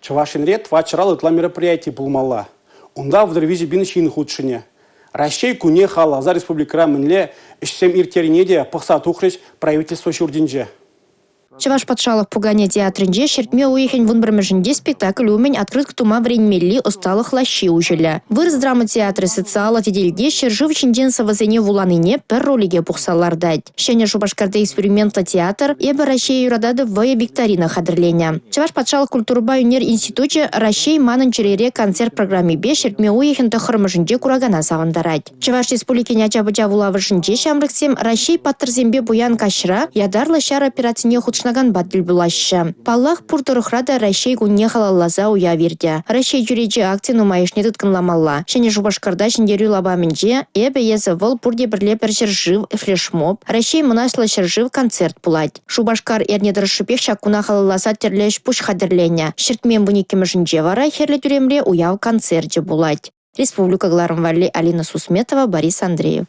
Чавашинре твачрал итла мероприятие пулмала. Онда в дервизе бинчин худшине. Россия куне хала за республика Минле ишсем иртернеде пахса тухрич правительство шурдинже. Чаваш патшалық пугане театрынже шертме уехен вунбірмежінде спектакль умен открыт тума временмелли усталых лащи ужелі. Вырыз драма театры социала теделге шержив чинден савазене вуланыне пер ролиге пухсалардать. Шене Шубашкарда экспериментла театр ебі Россия юрадады вая викторина хадырленя. Чаваш патшалық культурба юнер институте Россия манын черере концерт программе бе шертме уехен тахырмыжынде курагана сағындарать. Чаваш республикене ачабыча вулавышынде шамрыксем Россия паттырзембе буян кашыра ядарлы шар операцине худшнаган баттыл булашы. Паллах пуртырыхрада Россия гунне халаллаза уя верде. Россия юреджи акция нумайышне тытканламалла. Шене Шубашкарда шендерю лабаменже эбе езі выл пурде бірле першержив флешмоб. Россия мұнашлы шержив концерт пулать. Шубашкар эрнедір шипех шакуна халаллаза терлеш пуш хадырленя. Шертмен буникемежінже вара херле тюремле уяв концерте булать. Республика Гларамвали, Алина Сусметова, Борис Андреев.